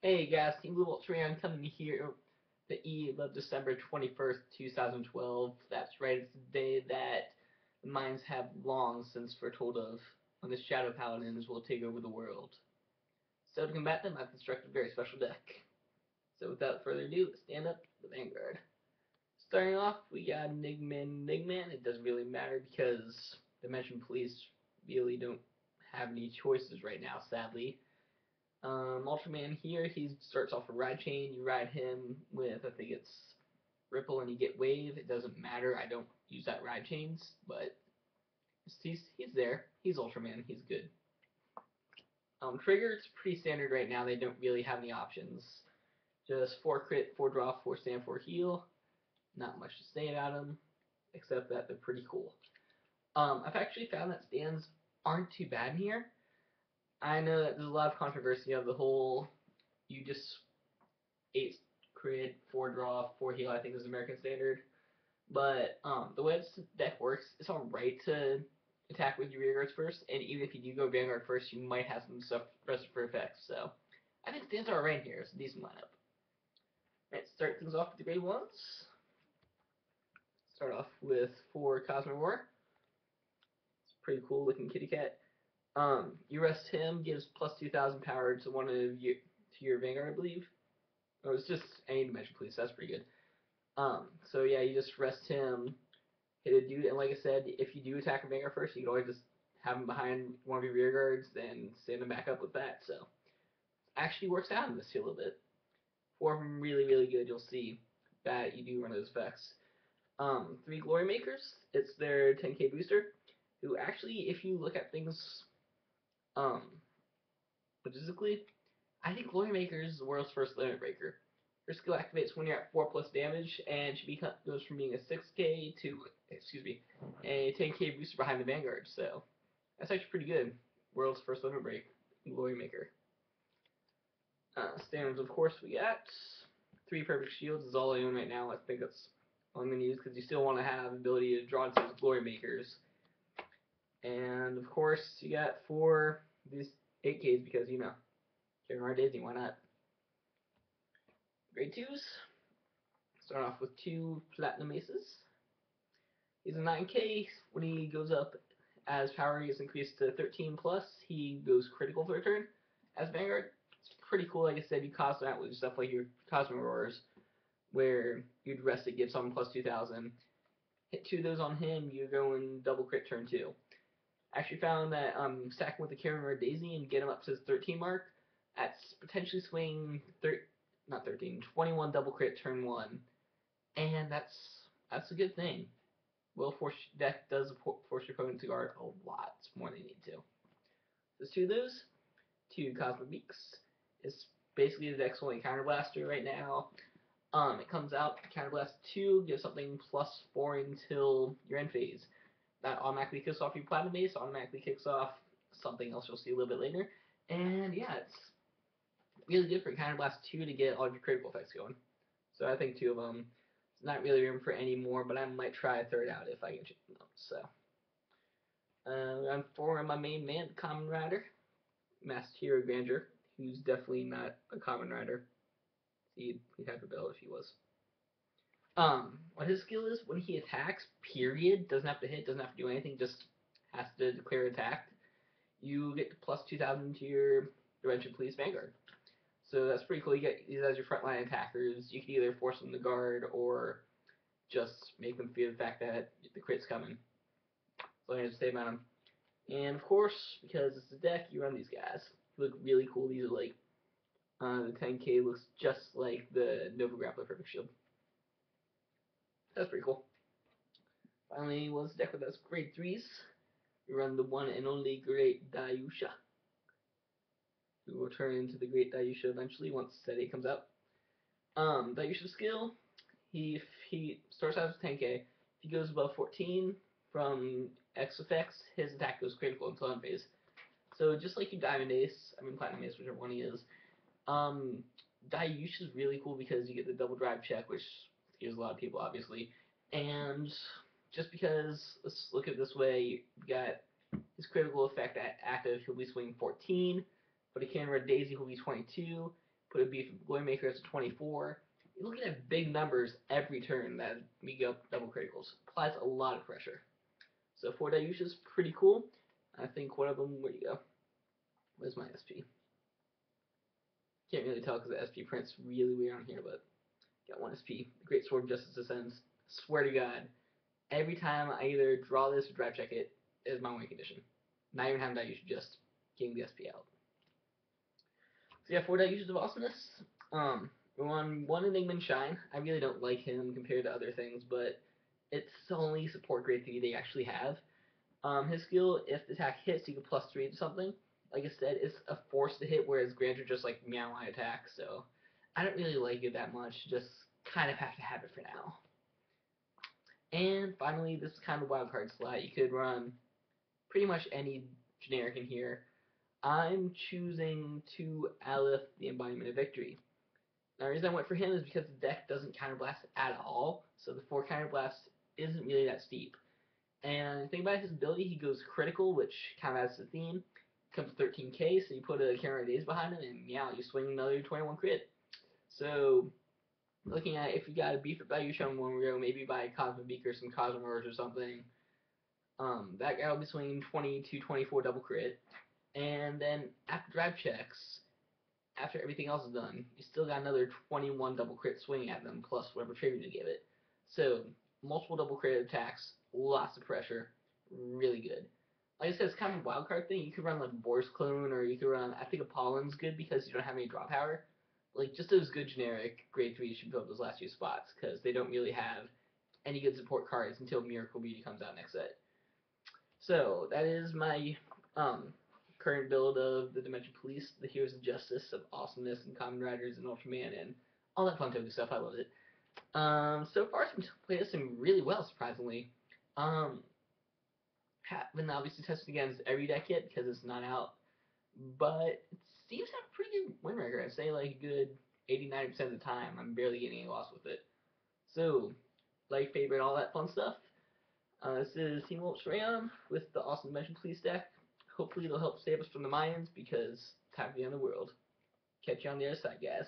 Hey guys, Team Blue Ultraman coming here the eve of December 21st, 2012. That's right, it's the day that the minds have long since foretold of when the Shadow Paladins will take over the world. So to combat them, I've constructed a very special deck. So without further ado, let's stand up the Vanguard. Starting off, we got Nigman. It doesn't really matter because Dimension Police really don't have any choices right now, sadly. Ultraman here, he starts off a ride chain. You ride him with, I think it's Ripple, and you get Wave. It doesn't matter. I don't use that ride chains, but he's there. He's Ultraman. He's good. Trigger, it's pretty standard right now. They don't really have any options. Just 4 crit, 4 draw, 4 stand, 4 heal. Not much to say about them, except that they're pretty cool. I've actually found that stands aren't too bad in here. I know that there's a lot of controversy of the whole you just 8 crit, 4 draw, 4 heal, I think is American standard. But the way this deck works, it's alright to attack with your rear guards first, and even if you do go Vanguard first, you might have some stuff rested for effects, so I think stands are alright here. It's a decent lineup. Alright, start things off with the grade ones. Start off with 4 Cosmic War. It's a pretty cool looking kitty cat. You rest him, gives plus 2,000 power to one of you to your Vanguard, I believe. Oh, it's just any dimension, please. That's pretty good. So yeah, you just rest him, hit a dude, and like I said, if you do attack a Vanguard first, you can always just have him behind one of your rear guards, then stand him back up with that. So actually works out in this here a little bit. 4 of them really, really good. You'll see that you do run those effects. 3 Glory Makers. It's their 10k booster. Who actually, if you look at things, logistically, I think Glory Maker is the world's first limit breaker. Her skill activates when you're at 4 plus damage, and she goes from being a 6k to, a 10k booster behind the Vanguard, so that's actually pretty good. World's first limit break, Glory Maker. Standards, of course, we got 3 Perfect Shields is all I own right now. I think that's all I'm going to use, because you still want to have the ability to draw into those Glory Makers. And, of course, you got 4 these 8Ks, because, you know, Kamen Rider Disney, why not? Grade 2s. Start off with 2 Platinum Aces. He's a 9k. When he goes up, as power gets increased to 13 plus, he goes critical for a turn. As Vanguard, it's pretty cool. Like I said, you cost that with stuff like your Cosmic Roars, where you'd rest it, give someone plus 2,000. Hit 2 of those on him, you're going double crit turn 2. Actually found that stacking with the Kamen Rider Daisy and get him up to his 13 mark, that's potentially swing 21 double crit turn 1, and that's a good thing. Will force deck does force your opponent to guard a lot more than you need to. There's 2 of those. 2 Cosmic Beaks. It's basically the deck's only counterblaster right now. It comes out counterblast 2, gives something plus 4 until your end phase. That automatically kicks off your Platinum Ace, automatically kicks off something else you'll see a little bit later. And yeah, it's really good for counterblast 2 to get all of your critical effects going. So I think 2 of them. It's not really room for any more, but I might try a third out if I can change them. So round 4, my main man, the Kamen Rider, Master Hero Grandeur, who's definitely not a Kamen Rider. He'd have a belt if he was. What his skill is, when he attacks, period, doesn't have to hit, doesn't have to do anything, just has to declare attack, you get plus 2,000 to your Dimension Police Vanguard. So that's pretty cool. You get these as your frontline attackers. You can either force them to guard or just make them feel the fact that the crit's coming. So I have to say about them. And of course, because it's a deck, you run these guys. They look really cool. These are like, the 10k looks just like the Nova Grappler Perfect Shield. That's pretty cool. Finally, was deck with us grade 3s. We run the one and only Great Dayusha, who will turn into the Great Dayusha eventually once set 8 comes out. Dayusha's skill, he starts out as 10k. If he goes above 14 from X effects, his attack goes critical until end phase. So just like your Diamond Ace, Platinum Ace, whichever one he is, Dayusha is really cool because you get the double drive check, which scares a lot of people, obviously. And just because, let's look at it this way, you've got his critical effect active, he'll be swinging 14, but he can run Daisy, he'll be 22. Put a beef Glory Maker as a 24. You're looking at big numbers every turn that we go double criticals. Applies a lot of pressure. So 4 Dayush is pretty cool. I think one of them, where you go? Where's my SP? Can't really tell because the SP print's really weird on here, but got 1 SP. Great Sword of Justice Ascends. Swear to God, every time I either draw this or drive check it, is my win condition. Not even having Dayush, just getting the SP out. So yeah, 4 Dayush of Awesomeness. One Enigma and Shine. I really don't like him compared to other things, but it's the only support grade thing they actually have. His skill, if the attack hits, you can +3 to something. Like I said, it's a force to hit, whereas Grandeur just like meow I attack, so I don't really like it that much. Just kind of have to have it for now. And finally, this is kind of a wildcard slot. You could run pretty much any generic in here. I'm choosing to Aleph, the Embodiment of Victory. Now, the reason I went for him is because the deck doesn't counterblast at all, so the 4 counterblast isn't really that steep. And the thing about his ability, he goes critical, which kind of adds to the theme. Comes 13k, so you put a Kamen Rider Days behind him, and meow, you swing another 21 crit. So, looking at if you got a beef up value shown one row, maybe by Cosmic Beak or some Cosmic Roars or something, that guy will be swinging 20 to 24 double crit. And then after drive checks, after everything else is done, you still got another 21 double crit swing at them, plus whatever tribute you give it. So, multiple double crit attacks, lots of pressure, really good. Like I said, it's kind of a wild card thing. You could run like Boris Clone, or you could run, I think Apollin's good because you don't have any draw power. Like, just those good generic grade 3 should fill up those last few spots, because they don't really have any good support cards until Miracle Beauty comes out next set. So, that is my current build of the Dimension Police, the Heroes of Justice, of Awesomeness, and Kamen Riders, and Ultraman, and all that fun token stuff. I love it. So far, it's been playing this thing really well, surprisingly. Have been obviously tested against every deck yet because it's not out, but it seems to have a pretty good win record. I'd say like a good 80-90% of the time, I'm barely getting any loss with it. So, like, favorite, all that fun stuff. This is Team Wolf's Rayon with the awesome Dimension Police deck. Hopefully, it'll help save us from the Mayans because it's time to be on the world. Catch you on the other side, guys.